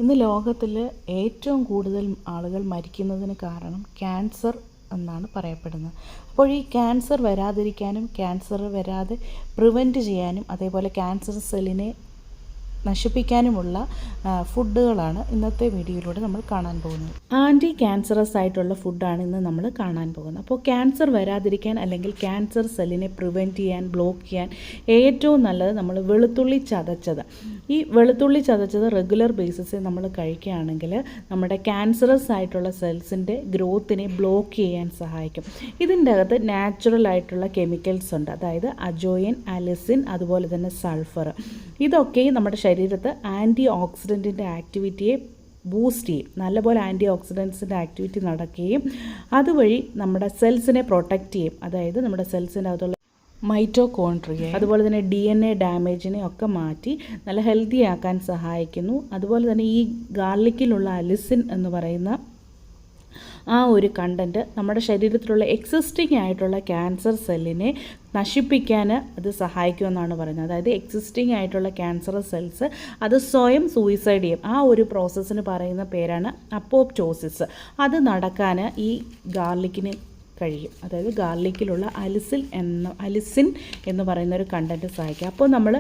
ഇന്ന് ലോകത്തിൽ ഏറ്റവും കൂടുതൽ ആളുകൾ മരിക്കുന്നതിന് കാരണം ക്യാൻസർ എന്നാണ് പറയപ്പെടുന്നത്. അപ്പോൾ ഈ ക്യാൻസർ വരാതിരിക്കാനും ക്യാൻസർ വരാതെ പ്രിവെൻറ്റ് ചെയ്യാനും അതേപോലെ ക്യാൻസർ സെല്ലിനെ നശിപ്പിക്കാനുമുള്ള ഫുഡുകളാണ് ഇന്നത്തെ വീഡിയോയിലൂടെ നമ്മൾ കാണാൻ പോകുന്നത്. ആൻറ്റി ക്യാൻസറസ് ആയിട്ടുള്ള ഫുഡാണ് ഇന്ന് നമ്മൾ കാണാൻ പോകുന്നത്. അപ്പോൾ ക്യാൻസർ വരാതിരിക്കാൻ അല്ലെങ്കിൽ ക്യാൻസർ സെല്ലിനെ പ്രിവെൻറ്റ് ചെയ്യാൻ, ബ്ലോക്ക് ചെയ്യാൻ ഏറ്റവും നല്ലത് നമ്മൾ വെളുത്തുള്ളി ചതച്ചത്. ഈ വെളുത്തുള്ളി ചതച്ചത് റെഗുലർ ബേസിസിൽ നമ്മൾ കഴിക്കുകയാണെങ്കിൽ നമ്മുടെ ക്യാൻസറസ് ആയിട്ടുള്ള സെൽസിൻ്റെ ഗ്രോത്തിനെ ബ്ലോക്ക് ചെയ്യാൻ സഹായിക്കും. ഇതിൻ്റെ അകത്ത് നാച്ചുറൽ ആയിട്ടുള്ള കെമിക്കൽസ് ഉണ്ട്, അതായത് അജോയിൻ, അലിസിൻ, അതുപോലെ തന്നെ സൾഫർ. ഇതൊക്കെ നമ്മുടെ ശരീരത്ത് ആൻറ്റി ഓക്സിഡൻറ്റിൻ്റെ ആക്ടിവിറ്റിയെ ബൂസ്റ്റ് ചെയ്യും. നല്ലപോലെ ആൻറ്റി ഓക്സിഡൻസിൻ്റെ ആക്ടിവിറ്റി നടക്കുകയും അതുവഴി നമ്മുടെ സെൽസിനെ പ്രൊട്ടക്റ്റ് ചെയ്യും. അതായത് നമ്മുടെ സെൽസിൻ്റെ അകത്തുള്ള മൈറ്റോകോൺട്രിയ, അതുപോലെ തന്നെ DNA ഡാമേജിനെ ഒക്കെ മാറ്റി നല്ല ഹെൽത്തി ആക്കാൻ സഹായിക്കുന്നു. അതുപോലെ തന്നെ ഈ ഗാർലിക്കിലുള്ള അലിസിൻ എന്ന് പറയുന്ന ആ ഒരു കണ്ടൻറ്റ് നമ്മുടെ ശരീരത്തിലുള്ള എക്സിസ്റ്റിംഗ് ആയിട്ടുള്ള ക്യാൻസർ സെല്ലിനെ നശിപ്പിക്കാൻ അത് സഹായിക്കുമെന്നാണ് പറയുന്നത്. അതായത് എക്സിസ്റ്റിംഗ് ആയിട്ടുള്ള ക്യാൻസർ സെൽസ് അത് സ്വയം സൂയിസൈഡ് ചെയ്യും. ആ ഒരു പ്രോസസ്സിന് പറയുന്ന പേരാണ് അപ്പോപ്റ്റോസിസ്. അത് നടക്കാൻ ഈ ഗാർലിക്കിന് കഴിയും. അതായത് ഗാർലിക്കിലുള്ള അലിസിൻ എന്ന് പറയുന്ന ഒരു കണ്ടൻറ്റ് സഹായിക്കും. അപ്പോൾ നമ്മൾ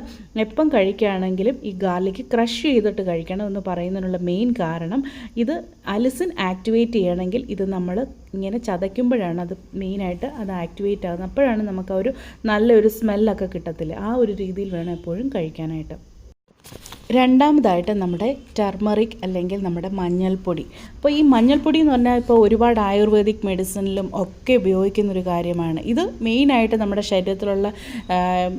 എപ്പം കഴിക്കുകയാണെങ്കിലും ഈ ഗാർലിക്ക് ക്രഷ് ചെയ്തിട്ട് കഴിക്കണം എന്ന് പറയുന്നതിനുള്ള മെയിൻ കാരണം ഇത് അലിസിൻ ആക്ടിവേറ്റ് ചെയ്യണമെങ്കിൽ ഇത് നമ്മൾ ഇങ്ങനെ ചതയ്ക്കുമ്പോഴാണ് അത് മെയിനായിട്ട് അത് ആക്ടിവേറ്റ് ആകുന്നത്. അപ്പോഴാണ് നമുക്ക് ഒരു നല്ലൊരു സ്മെല്ലൊക്കെ കിട്ടത്തില്ല. ആ ഒരു രീതിയിൽ വേണം എപ്പോഴും കഴിക്കാനായിട്ട്. രണ്ടാമതായിട്ട് നമ്മുടെ ടർമറിക് അല്ലെങ്കിൽ നമ്മുടെ മഞ്ഞൾപ്പൊടി. അപ്പോൾ ഈ മഞ്ഞൾപ്പൊടി എന്ന് പറഞ്ഞാൽ ഇപ്പോൾ ഒരുപാട് ആയുർവേദിക് മെഡിസിനിലും ഒക്കെ ഉപയോഗിക്കുന്നൊരു കാര്യമാണ്. ഇത് മെയിനായിട്ട് നമ്മുടെ ശരീരത്തിലുള്ള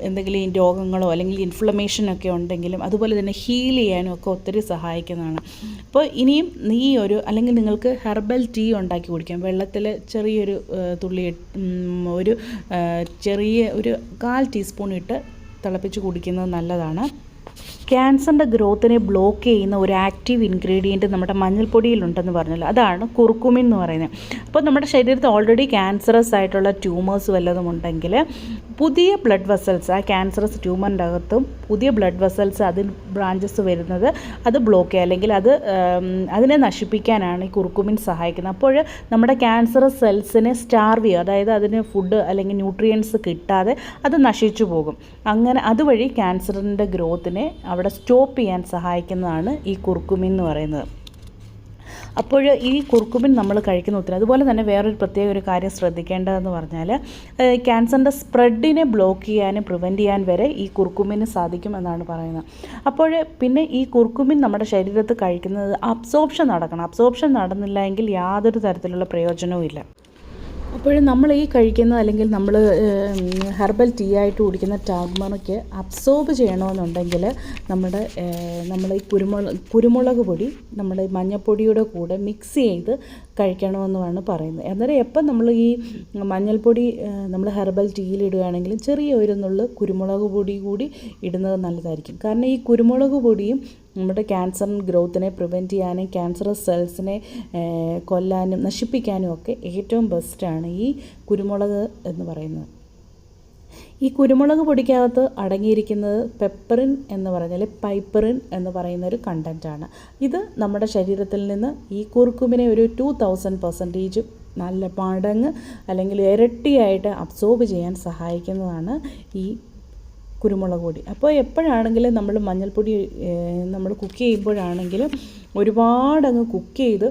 എന്തെങ്കിലും രോഗങ്ങളോ അല്ലെങ്കിൽ ഇൻഫ്ലമേഷനൊക്കെ ഉണ്ടെങ്കിലും അതുപോലെ തന്നെ ഹീൽ ചെയ്യാനും ഒക്കെ ഒത്തിരി സഹായിക്കുന്നതാണ്. അപ്പോൾ ഇനിയും അല്ലെങ്കിൽ നിങ്ങൾക്ക് ഹെർബൽ ടീ ഉണ്ടാക്കി കുടിക്കാം. വെള്ളത്തിൽ ചെറിയൊരു തുള്ളി ഒരു ചെറിയ ഒരു 1/4 ടീസ്പൂൺ ഇട്ട് തിളപ്പിച്ച് കുടിക്കുന്നത് നല്ലതാണ്. ക്യാൻസറിൻ്റെ ഗ്രോത്തിനെ ബ്ലോക്ക് ചെയ്യുന്ന ഒരു ആക്റ്റീവ് ഇൻഗ്രീഡിയൻറ്റ് നമ്മുടെ മഞ്ഞൾപ്പൊടിയിലുണ്ടെന്ന് പറഞ്ഞല്ലോ, അതാണ് കുർക്കുമിൻ എന്ന് പറയുന്നത്. അപ്പോൾ നമ്മുടെ ശരീരത്തിൽ ഓൾറെഡി ക്യാൻസറസ് ആയിട്ടുള്ള ട്യൂമേഴ്സ് വല്ലതും ഉണ്ടെങ്കിൽ പുതിയ ബ്ലഡ് വെസൽസ്, ആ ക്യാൻസറസ് ട്യൂമറിൻ്റെ അകത്തും പുതിയ ബ്ലഡ് വെസൽസ് അതിൽ ബ്രാഞ്ചസ് വരുന്നത് അത് ബ്ലോക്ക് ചെയ്യുക അല്ലെങ്കിൽ അതിനെ നശിപ്പിക്കാനാണ് ഈ കുർക്കുമിൻ സഹായിക്കുന്നത്. അപ്പോൾ നമ്മുടെ ക്യാൻസറസ് സെൽസിനെ സ്റ്റാർവ് ചെയ്യുക, അതായത് അതിന് ഫുഡ് അല്ലെങ്കിൽ ന്യൂട്രിയൻസ് കിട്ടാതെ അത് നശിച്ചു പോകും. അങ്ങനെ അതുവഴി ക്യാൻസറിൻ്റെ ഗ്രോത്തിനെ അവിടെ സ്റ്റോപ്പ് ചെയ്യാൻ സഹായിക്കുന്നതാണ് ഈ കുർക്കുമിൻ എന്ന് പറയുന്നത്. അപ്പോൾ ഈ കുർക്കുമിൻ നമ്മൾ കഴിക്കുന്ന ഒത്തിരി. അതുപോലെ തന്നെ വേറൊരു പ്രത്യേക ഒരു കാര്യം ശ്രദ്ധിക്കേണ്ടതെന്ന് പറഞ്ഞാൽ ക്യാൻസറിൻ്റെ സ്പ്രെഡിനെ ബ്ലോക്ക് ചെയ്യാനും പ്രിവെൻറ്റ് ചെയ്യാൻ വരെ ഈ കുർക്കുമിന് സാധിക്കും എന്നാണ് പറയുന്നത്. അപ്പോൾ പിന്നെ ഈ കുർക്കുമിൻ നമ്മുടെ ശരീരത്തിൽ കഴിക്കുന്നത് അബ്സോർപ്ഷൻ നടക്കണം. അബ്സോർപ്ഷൻ നടന്നില്ല എങ്കിൽ യാതൊരു തരത്തിലുള്ള പ്രയോജനവും ഇല്ല. അപ്പോൾ നമ്മൾ ഈ കഴിക്കുന്ന അല്ലെങ്കിൽ നമ്മൾ ഹെർബൽ ടീ ആയിട്ട് കുടിക്കുന്ന ടർമറിക്ക് അബ്സോർബ് ചെയ്യണമെന്നുണ്ടെങ്കിൽ നമ്മൾ ഈ കുരുമുളക് പൊടി നമ്മൾ മഞ്ഞൾപ്പൊടിയുടെ കൂടെ മിക്സ് ചെയ്ത് കഴിക്കണമെന്നാണ് പറയുന്നത്. അന്നേരം എപ്പം നമ്മൾ ഈ മഞ്ഞൾപ്പൊടി നമ്മൾ ഹെർബൽ ടീയിലിടുകയാണെങ്കിലും ചെറിയ ഒരു നുള്ള് കുരുമുളക് പൊടി കൂടി ഇടുന്നത് നല്ലതായിരിക്കും. കാരണം ഈ കുരുമുളക് പൊടിയും നമ്മുടെ ക്യാൻസർ ഗ്രോത്തിനെ പ്രിവെൻറ്റ് ചെയ്യാനും ക്യാൻസറസ് സെൽസിനെ കൊല്ലാനും നശിപ്പിക്കാനും ഒക്കെ ഏറ്റവും ബെസ്റ്റാണ് ഈ കുരുമുളക് എന്ന് പറയുന്നത്. ഈ കുരുമുളക് പൊടിക്കകത്ത് അടങ്ങിയിരിക്കുന്നത് പെപ്പറിൻ എന്ന് പറഞ്ഞാൽ പൈപ്പറിൻ എന്ന് പറയുന്ന ഒരു കണ്ടൻറ്റാണ്. ഇത് നമ്മുടെ ശരീരത്തിൽ നിന്ന് ഈ കുർക്കുമിനെ ഒരു 2000% നല്ല മടങ്ങ് അല്ലെങ്കിൽ ഇരട്ടിയായിട്ട് അബ്സോർബ് ചെയ്യാൻ സഹായിക്കുന്നതാണ് ഈ കുരുമുളക് പൊടി. അപ്പോൾ എപ്പോഴാണെങ്കിലും നമ്മൾ മഞ്ഞൾപ്പൊടി നമ്മൾ കുക്ക് ചെയ്യുമ്പോഴാണെങ്കിലും ഒരുപാടങ്ങ് കുക്ക് ചെയ്ത്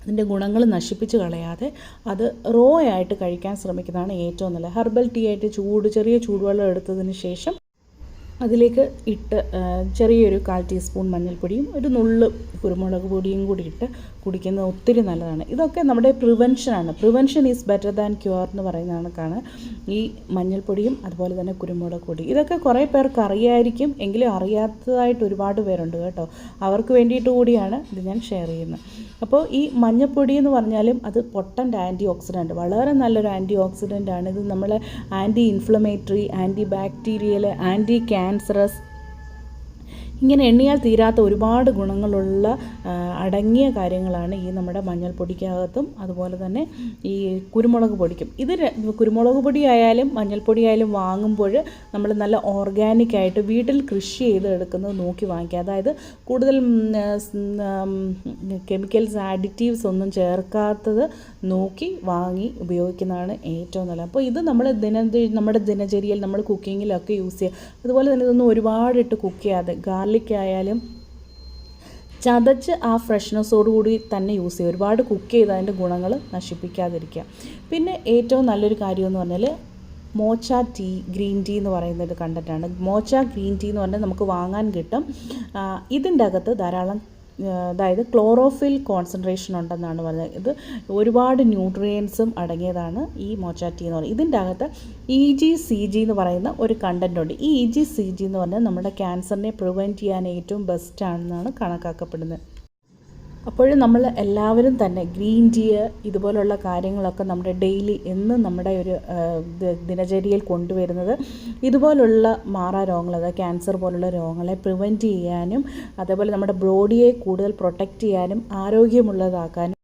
അതിൻ്റെ ഗുണങ്ങൾ നശിപ്പിച്ച് കളയാതെ അത് റോ ആയിട്ട് കഴിക്കാൻ ശ്രമിക്കുന്നതാണ് ഏറ്റവും നല്ലത്. ഹെർബൽ ടീ ആയിട്ട് ചെറിയ ചൂടുവെള്ളം എടുത്തതിന് ശേഷം അതിലേക്ക് ഇട്ട് ചെറിയൊരു 1/4 ടീസ്പൂൺ മഞ്ഞൾപ്പൊടിയും ഒരു നുള്ള് കുരുമുളക് പൊടിയും കൂടി ഇട്ട് കുടിക്കുന്നത് ഒത്തിരി നല്ലതാണ്. ഇതൊക്കെ നമ്മുടെ പ്രിവെൻഷനാണ്. Prevention is better than cure എന്ന് പറയുന്ന കണക്കാണ് ഈ മഞ്ഞൾപ്പൊടിയും അതുപോലെ തന്നെ കുരുമുളക് പൊടി. ഇതൊക്കെ കുറേ പേർക്ക് അറിയായിരിക്കും, എങ്കിലും അറിയാത്തതായിട്ട് ഒരുപാട് പേരുണ്ട് കേട്ടോ. അവർക്ക് വേണ്ടിയിട്ട് കൂടിയാണ് ഇത് ഞാൻ ഷെയർ ചെയ്യുന്നത്. അപ്പോൾ ഈ മഞ്ഞൾപ്പൊടി എന്ന് പറഞ്ഞാലും അത് പൊട്ടൻ്റ് ആൻറ്റി ഓക്സിഡൻറ്റ്, വളരെ നല്ലൊരു ആൻറ്റി ഓക്സിഡൻ്റ് ആണ്. ഇത് നമ്മളെ anti inflammatory, anti bacterial, anti cancerous ഇങ്ങനെ എണ്ണിയാൽ തീരാത്ത ഒരുപാട് ഗുണങ്ങളുള്ള അടങ്ങിയ കാര്യങ്ങളാണ് ഈ നമ്മുടെ മഞ്ഞൾപ്പൊടിക്കകത്തും അതുപോലെ തന്നെ ഈ കുരുമുളക് പൊടിക്കും. ഇത് കുരുമുളക് പൊടി ആയാലും മഞ്ഞൾപ്പൊടി ആയാലും വാങ്ങുമ്പോൾ നമ്മൾ നല്ല ഓർഗാനിക്കായിട്ട് വീട്ടിൽ കൃഷി ചെയ്ത് എടുക്കുന്നത് നോക്കി വാങ്ങിക്കുക. അതായത് കൂടുതൽ കെമിക്കൽസ് ആഡിറ്റീവ്സ് ഒന്നും ചേർക്കാത്തത് നോക്കി വാങ്ങി ഉപയോഗിക്കുന്നതാണ് ഏറ്റവും നല്ലത്. അപ്പോൾ ഇത് നമ്മൾ നമ്മുടെ ദിനചര്യയിൽ നമ്മൾ കുക്കിങ്ങിലൊക്കെ യൂസ് ചെയ്യുക. അതുപോലെ തന്നെ ഇതൊന്നും ഒരുപാടിട്ട് കുക്ക് ചെയ്യാതെ ഗാർലിക് ആയാലും ചതച്ച് ആ ഫ്രഷ്നെസ്സോടുകൂടി തന്നെ യൂസ് ചെയ്യുക. ഒരുപാട് കുക്ക് ചെയ്ത് അതിൻ്റെ ഗുണങ്ങൾ നശിപ്പിക്കാതിരിക്കുക. പിന്നെ ഏറ്റവും നല്ലൊരു കാര്യമെന്ന് പറഞ്ഞാൽ മോച്ച ടീ, ഗ്രീൻ ടീ എന്ന് പറയുന്നത് കണ്ടിട്ടാണ്. മോച്ച ഗ്രീൻ ടീ എന്ന് പറഞ്ഞാൽ നമുക്ക് വാങ്ങാൻ കിട്ടും. ഇതിൻ്റെ അകത്ത് ധാരാളം അതായത് ക്ലോറോഫിൽ കോൺസെൻട്രേഷൻ ഉണ്ടെന്നാണ് പറഞ്ഞത്. ഇത് ഒരുപാട് ന്യൂട്രിയൻസും അടങ്ങിയതാണ് ഈ മോച്ച ടീ എന്ന് പറയുന്നത്. ഇതിൻ്റെ അകത്ത് EGCG എന്ന് പറയുന്ന ഒരു കണ്ടൻ്റ് ഉണ്ട്. ഈ EGCG എന്ന് പറഞ്ഞാൽ നമ്മുടെ ക്യാൻസറിനെ പ്രിവെൻറ്റ് ചെയ്യാൻ ഏറ്റവും ബെസ്റ്റാണെന്നാണ് കണക്കാക്കപ്പെടുന്നത്. അപ്പോഴും നമ്മൾ എല്ലാവരും തന്നെ ഗ്രീൻ ടീ ഇതുപോലുള്ള കാര്യങ്ങളൊക്കെ നമ്മുടെ ഡെയിലി എന്നും നമ്മുടെ ഒരു ദിനചര്യയിൽ കൊണ്ടുവരുന്നത് ഇതുപോലുള്ള മാറാരോഗങ്ങൾ, അതായത് ക്യാൻസർ പോലുള്ള രോഗങ്ങളെ പ്രിവെൻറ്റ് ചെയ്യാനും അതേപോലെ നമ്മുടെ ബോഡിയെ കൂടുതൽ പ്രൊട്ടക്റ്റ് ചെയ്യാനും ആരോഗ്യമുള്ളതാക്കാനും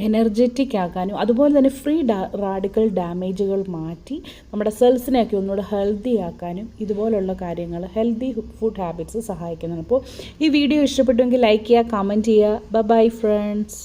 എനർജറ്റിക് ആക്കാനും അതുപോലെ തന്നെ ഫ്രീ റാഡിക്കൽ ഡാമേജുകൾ മാറ്റി നമ്മുടെ സെൽസിനെയൊക്കെ ഒന്നുകൂടെ ഹെൽത്തി ആക്കാനും ഇതുപോലുള്ള കാര്യങ്ങൾ ഹെൽത്തി ഫുഡ് ഹാബിറ്റ്സ് സഹായിക്കുന്നതാണ്. അപ്പോൾ ഈ വീഡിയോ ഇഷ്ടപ്പെട്ടുവെങ്കിൽ ലൈക്ക് ചെയ്യുക, കമൻറ്റ് ചെയ്യുക. Bye friends.